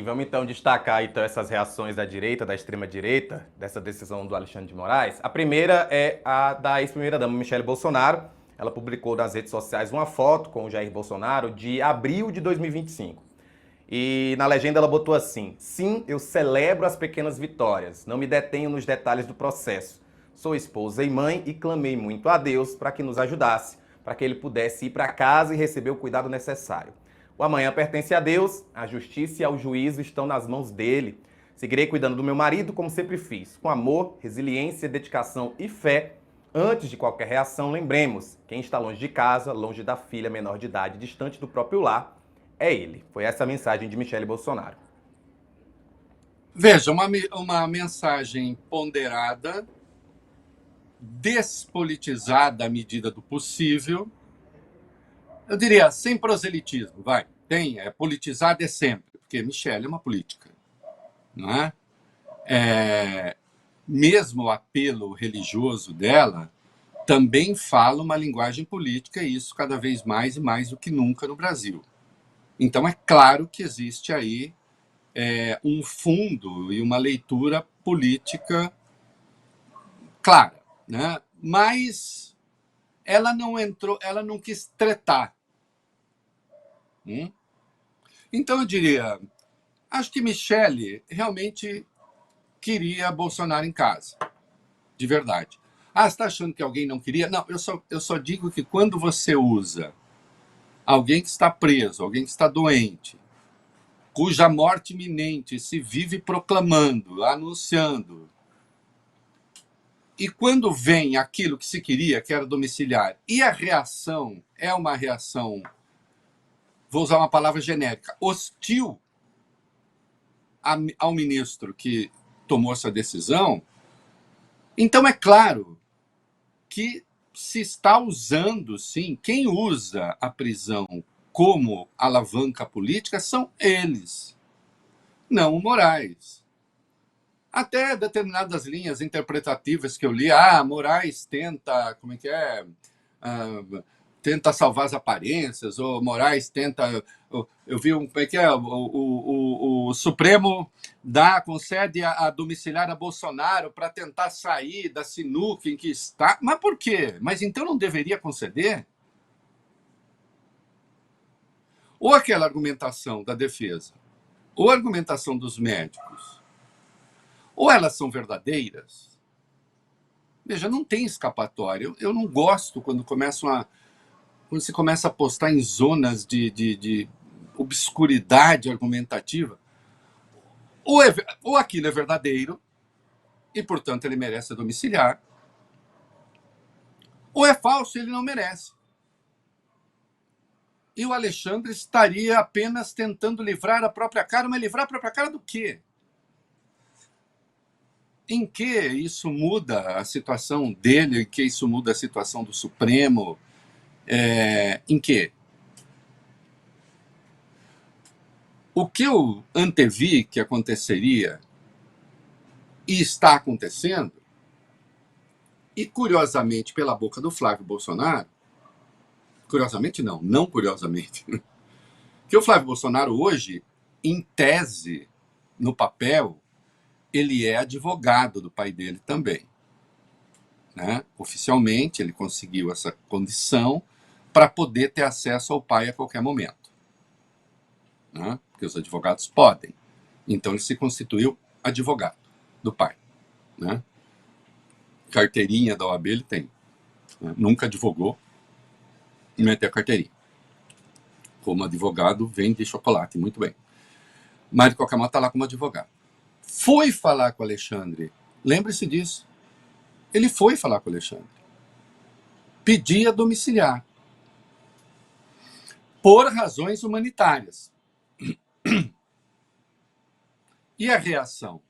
vamos então destacar então essas reações da direita, da extrema-direita, dessa decisão do Alexandre de Moraes. A primeira é a da ex-primeira-dama Michele Bolsonaro. Ela publicou nas redes sociais uma foto com o Jair Bolsonaro de abril de 2025. E na legenda ela botou assim: sim, eu celebro as pequenas vitórias, não me detenho nos detalhes do processo. Sou esposa e mãe e clamei muito a Deus para que nos ajudasse, para que ele pudesse ir para casa e receber o cuidado necessário. O amanhã pertence a Deus, a justiça e ao juízo estão nas mãos dele. Seguirei cuidando do meu marido como sempre fiz, com amor, resiliência, dedicação e fé. Antes de qualquer reação, lembremos, quem está longe de casa, longe da filha menor de idade, distante do próprio lar, é ele. Foi essa a mensagem de Michele Bolsonaro. Veja, uma mensagem ponderada, despolitizada à medida do possível. Eu diria, sem proselitismo, vai. Politizada é sempre, porque Michele é uma política, não é? Mesmo o apelo religioso dela também fala uma linguagem política, e isso cada vez mais e mais do que nunca no Brasil. Então, é claro que existe aí um fundo e uma leitura política clara, né? Mas ela não quis tretar. Então, eu diria, acho que Michele realmente queria Bolsonaro em casa, de verdade. Você está achando que alguém não queria? Não, eu só digo que quando você usa alguém que está preso, alguém que está doente, cuja morte iminente se vive proclamando, anunciando, e quando vem aquilo que se queria, que era domiciliar, e a reação é uma reação, vou usar uma palavra genérica, hostil ao ministro que tomou essa decisão, então é claro que se está usando, sim, quem usa a prisão como alavanca política são eles, não o Moraes. Até determinadas linhas interpretativas que eu li, Moraes tenta, tenta salvar as aparências, ou Moraes tenta, eu vi o Supremo concede a domiciliar a Bolsonaro para tentar sair da sinuca em que está. Mas por quê? Mas então não deveria conceder? Ou aquela argumentação da defesa, ou a argumentação dos médicos, ou elas são verdadeiras. Veja, não tem escapatória. Eu não gosto quando se começa a apostar em zonas de obscuridade argumentativa. Ou aquilo é verdadeiro, e, portanto, ele merece domiciliar, ou é falso e ele não merece. E o Alexandre estaria apenas tentando livrar a própria cara, mas livrar a própria cara do quê? Em que isso muda a situação dele, em que isso muda a situação do Supremo? Em que? O que eu antevi que aconteceria e está acontecendo, e curiosamente pela boca do Flávio Bolsonaro, curiosamente não curiosamente, que o Flávio Bolsonaro hoje, em tese, no papel, ele é advogado do pai dele também, né? Oficialmente, ele conseguiu essa condição para poder ter acesso ao pai a qualquer momento, né? Porque os advogados podem. Então, ele se constituiu advogado do pai, né? Carteirinha da OAB ele tem, né? Nunca advogou, não tem a carteirinha. Como advogado, vende chocolate, muito bem. Mas, de qualquer modo, está lá como advogado. Foi falar com o Alexandre, lembre-se disso. Ele foi falar com o Alexandre. Pedia domiciliar. Por razões humanitárias. E a reação?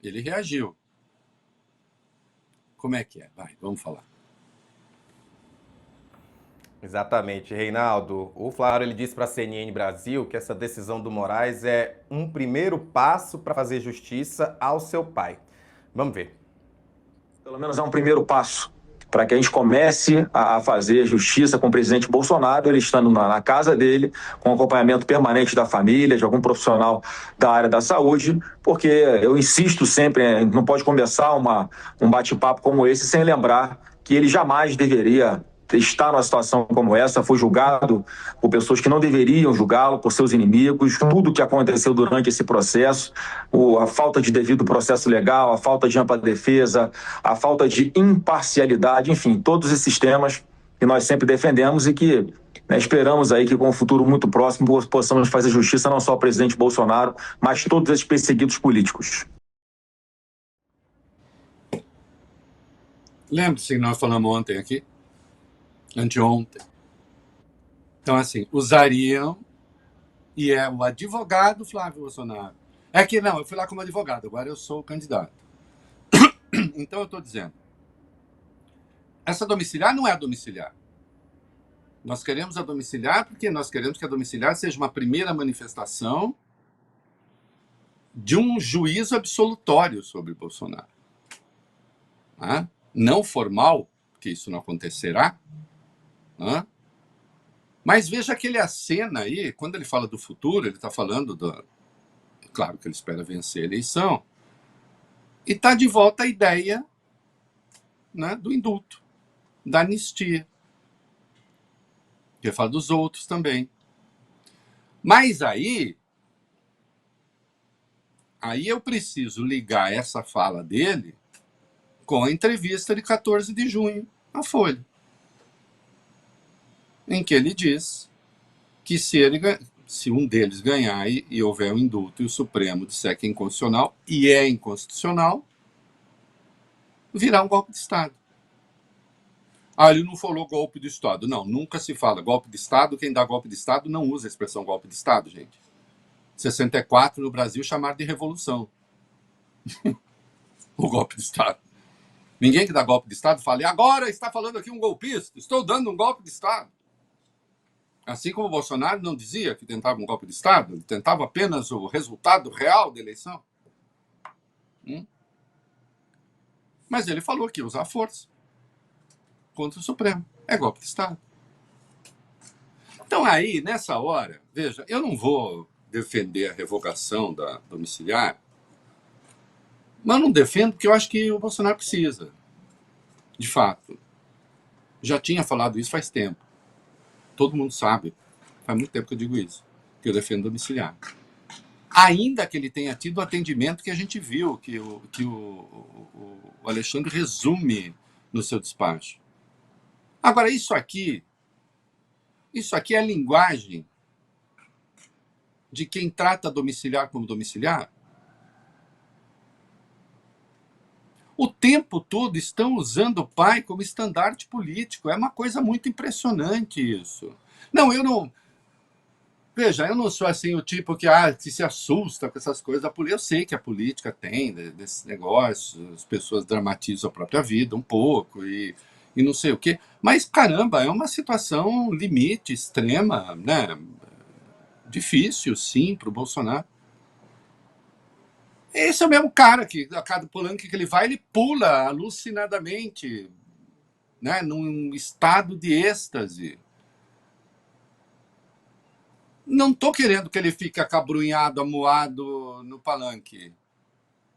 Ele reagiu. Como é que é? Vai, vamos falar. Exatamente, Reinaldo. O Flávio ele disse para a CNN Brasil que essa decisão do Moraes é um primeiro passo para fazer justiça ao seu pai. Vamos ver. Pelo menos é um primeiro passo para que a gente comece a fazer justiça com o presidente Bolsonaro, ele estando na casa dele, com acompanhamento permanente da família, de algum profissional da área da saúde, porque eu insisto sempre, não pode começar um bate-papo como esse sem lembrar que ele jamais deveria estar numa situação como essa, foi julgado por pessoas que não deveriam julgá-lo, por seus inimigos, tudo o que aconteceu durante esse processo, a falta de devido processo legal, a falta de ampla defesa, a falta de imparcialidade, enfim, todos esses temas que nós sempre defendemos e que, né, esperamos aí que com um futuro muito próximo possamos fazer justiça não só ao presidente Bolsonaro, mas todos esses perseguidos políticos. Lembre-se que nós falamos ontem aqui, anteontem. Então, assim, usariam, e é o advogado Flávio Bolsonaro. É que não, eu fui lá como advogado, agora eu sou o candidato. Então, eu estou dizendo, essa domiciliar não é a domiciliar. Nós queremos a domiciliar porque nós queremos que a domiciliar seja uma primeira manifestação de um juízo absolutório sobre Bolsonaro. Não formal, que isso não acontecerá, mas veja que ele acena aí, quando ele fala do futuro, ele está falando do... Claro que ele espera vencer a eleição. E está de volta a ideia, né, do indulto, da anistia. Ele fala dos outros também. Mas aí eu preciso ligar essa fala dele com a entrevista de 14 de junho, na Folha, em que ele diz que se um deles ganhar e houver um indulto e o Supremo disser que é inconstitucional, e é inconstitucional, virá um golpe de Estado. Ele não falou golpe de Estado. Não, nunca se fala golpe de Estado. Quem dá golpe de Estado não usa a expressão golpe de Estado, gente. 64 no Brasil chamaram de revolução. O golpe de Estado. Ninguém que dá golpe de Estado fala, e agora está falando aqui um golpista, estou dando um golpe de Estado. Assim como o Bolsonaro não dizia que tentava um golpe de Estado, ele tentava apenas o resultado real da eleição. Mas ele falou que ia usar força contra o Supremo. É golpe de Estado. Então aí, nessa hora, veja, eu não vou defender a revogação da domiciliar, mas não defendo porque eu acho que o Bolsonaro precisa. De fato. Já tinha falado isso faz tempo. Todo mundo sabe. Faz muito tempo que eu digo isso. Que eu defendo domiciliar. Ainda que ele tenha tido o atendimento que a gente viu, que o Alexandre resume no seu despacho. Agora, isso aqui é a linguagem de quem trata domiciliar como domiciliar. O tempo todo estão usando o pai como estandarte político. É uma coisa muito impressionante isso. Não, eu não... Veja, eu não sou assim o tipo que se assusta com essas coisas da política. Eu sei que a política tem desses negócios, as pessoas dramatizam a própria vida um pouco e não sei o quê. Mas, caramba, é uma situação limite, extrema, né? Difícil, sim, para o Bolsonaro. Esse é o mesmo cara que, a cada palanque que ele vai, ele pula alucinadamente, né, num estado de êxtase. Não estou querendo que ele fique acabrunhado, amuado no palanque.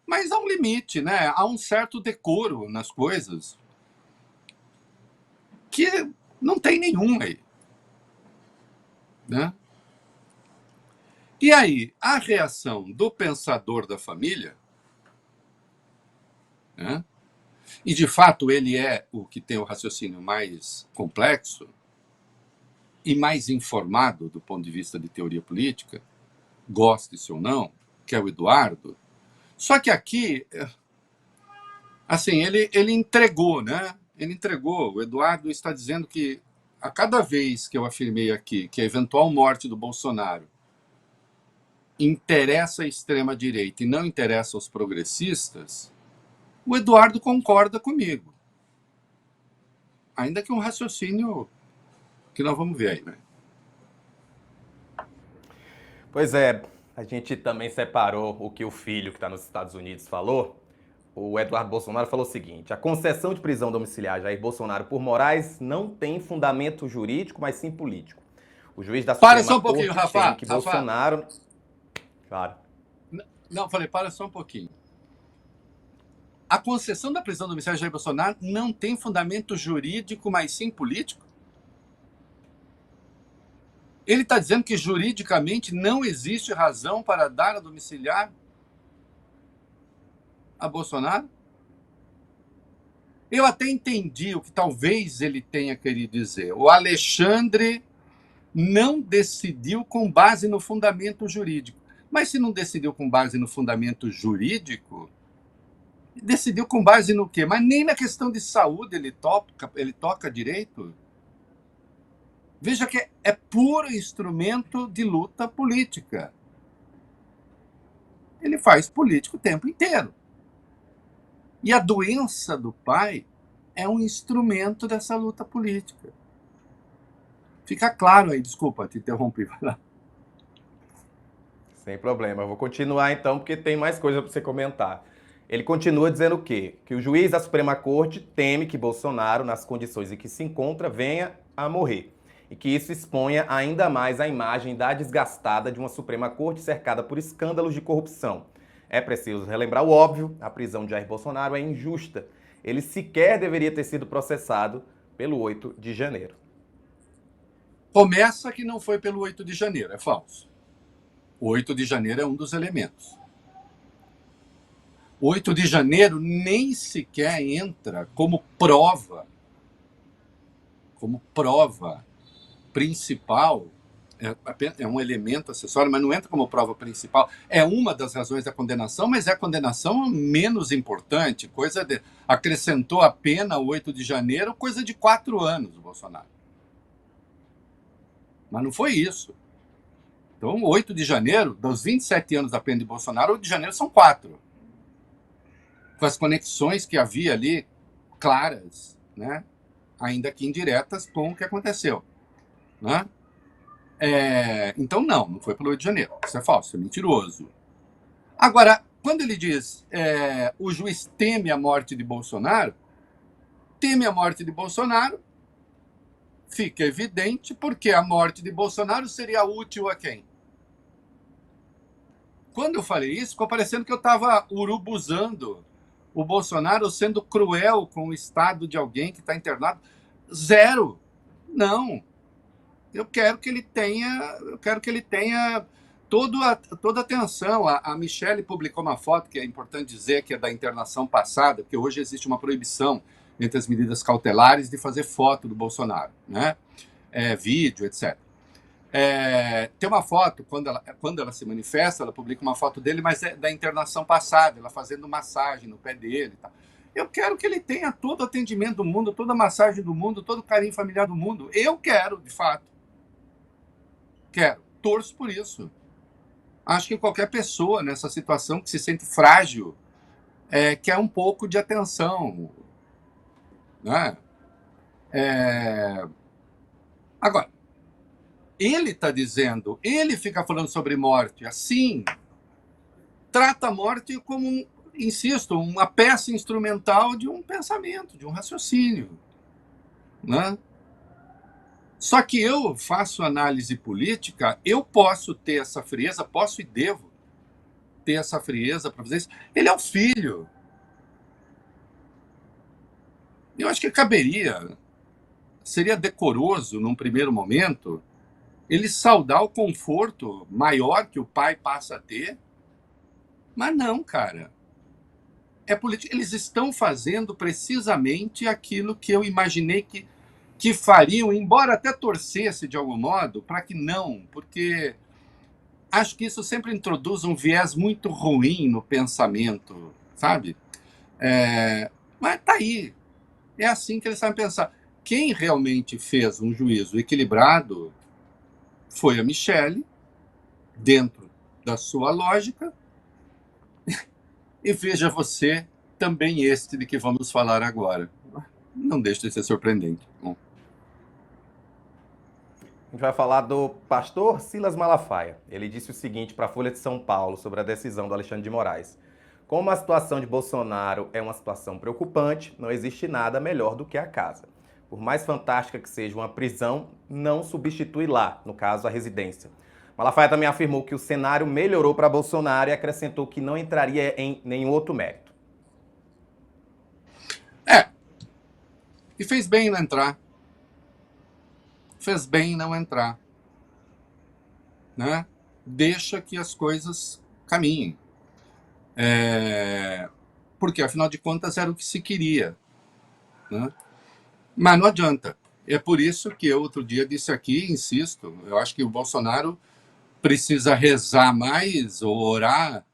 Mas há um limite, né? Há um certo decoro nas coisas que não tem nenhum aí. Né? E aí, a reação do pensador da família, né? E de fato ele é o que tem o raciocínio mais complexo e mais informado do ponto de vista de teoria política, goste-se ou não, que é o Eduardo. Só que aqui, assim, ele entregou, né? Ele entregou. O Eduardo está dizendo que a cada vez que eu afirmei aqui que a eventual morte do Bolsonaro interessa a extrema-direita e não interessa aos progressistas, o Eduardo concorda comigo. Ainda que um raciocínio que nós vamos ver aí, né? Pois é, a gente também separou o que o filho que está nos Estados Unidos falou, o Eduardo Bolsonaro falou o seguinte: a concessão de prisão domiciliar Jair Bolsonaro por Moraes não tem fundamento jurídico, mas sim político. O juiz da Para Suprema só um pouquinho, Corte Rafa. teme que Bolsonaro... Claro. Não, falei, para só um pouquinho. A concessão da prisão domiciliar de Jair Bolsonaro não tem fundamento jurídico, mas sim político? Ele está dizendo que juridicamente não existe razão para dar a domiciliar a Bolsonaro? Eu até entendi o que talvez ele tenha querido dizer. O Alexandre não decidiu com base no fundamento jurídico. Mas se não decidiu com base no fundamento jurídico, decidiu com base no quê? Mas nem na questão de saúde ele toca direito. Veja que é puro instrumento de luta política. Ele faz política o tempo inteiro. E a doença do pai é um instrumento dessa luta política. Fica claro aí, desculpa, te interrompi. Vai lá. Sem problema. Eu vou continuar então, porque tem mais coisa para você comentar. Ele continua dizendo o quê? Que o juiz da Suprema Corte teme que Bolsonaro, nas condições em que se encontra, venha a morrer. E que isso exponha ainda mais a imagem da desgastada de uma Suprema Corte cercada por escândalos de corrupção. É preciso relembrar o óbvio: a prisão de Jair Bolsonaro é injusta. Ele sequer deveria ter sido processado pelo 8 de janeiro. Começa que não foi pelo 8 de janeiro, é falso. O 8 de janeiro é um dos elementos. O 8 de janeiro nem sequer entra como prova principal. É um elemento acessório, mas não entra como prova principal. É uma das razões da condenação, mas é a condenação menos importante. Acrescentou a pena o 8 de janeiro, coisa de 4 anos, o Bolsonaro. Mas não foi isso. Então, 8 de janeiro, dos 27 anos da pena de Bolsonaro, 8 de janeiro são 4. Com as conexões que havia ali, claras, né? Ainda que indiretas, com o que aconteceu. Né? Então, não foi pelo 8 de janeiro. Isso é falso, é mentiroso. Agora, quando ele diz o juiz teme a morte de Bolsonaro, fica evidente porque a morte de Bolsonaro seria útil a quem? Quando eu falei isso, ficou parecendo que eu estava urubuzando o Bolsonaro sendo cruel com o estado de alguém que está internado. Zero. Não. Eu quero que ele tenha toda a atenção. A Michelle publicou uma foto, que é importante dizer que é da internação passada, porque hoje existe uma proibição entre as medidas cautelares de fazer foto do Bolsonaro, né? Vídeo, etc. Tem uma foto, quando ela se manifesta, ela publica uma foto dele, mas é da internação passada, ela fazendo massagem no pé dele e tal. Eu quero que ele tenha todo o atendimento do mundo, toda a massagem do mundo, todo o carinho familiar do mundo. Eu quero, de fato. Quero. Torço por isso. Acho que qualquer pessoa nessa situação que se sente frágil quer um pouco de atenção. Né? Agora, ele está dizendo, ele fica falando sobre morte assim, trata a morte como, insisto, uma peça instrumental de um pensamento, de um raciocínio. Né? Só que eu faço análise política, eu posso ter essa frieza, posso e devo ter essa frieza para fazer isso. Ele é o filho. Eu acho que seria decoroso, num primeiro momento, ele saudar o conforto maior que o pai passa a ter. Mas não, cara. É política. Eles estão fazendo precisamente aquilo que eu imaginei que fariam, embora até torcesse de algum modo, para que não, porque acho que isso sempre introduz um viés muito ruim no pensamento, sabe? Mas tá aí. É assim que eles sabem pensar. Quem realmente fez um juízo equilibrado foi a Michelle, dentro da sua lógica, e veja você também este de que vamos falar agora. Não deixa de ser surpreendente. Bom. A gente vai falar do pastor Silas Malafaia. Ele disse o seguinte para a Folha de São Paulo sobre a decisão do Alexandre de Moraes. Como a situação de Bolsonaro é uma situação preocupante, não existe nada melhor do que a casa. Por mais fantástica que seja uma prisão, não substitui lá, no caso, a residência. Malafaia também afirmou que o cenário melhorou para Bolsonaro e acrescentou que não entraria em nenhum outro mérito. E fez bem não entrar. Fez bem não entrar. Né? Deixa que as coisas caminhem. Porque, afinal de contas, era o que se queria. Né? Mas não adianta. É por isso que eu outro dia disse aqui, insisto, eu acho que o Bolsonaro precisa rezar mais ou orar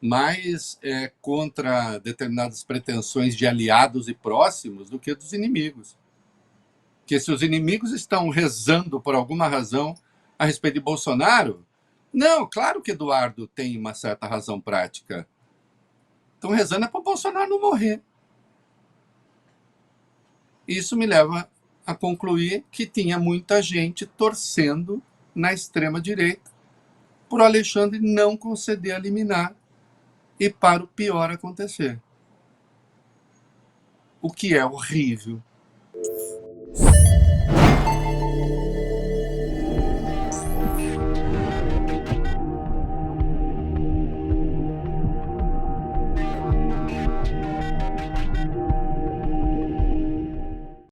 mais contra determinadas pretensões de aliados e próximos do que dos inimigos. Porque se os inimigos estão rezando por alguma razão a respeito de Bolsonaro, não, claro que Eduardo tem uma certa razão prática. Estão rezando para o Bolsonaro não morrer. Isso me leva a concluir que tinha muita gente torcendo na extrema-direita por Alexandre não conceder a liminar e para o pior acontecer. O que é horrível.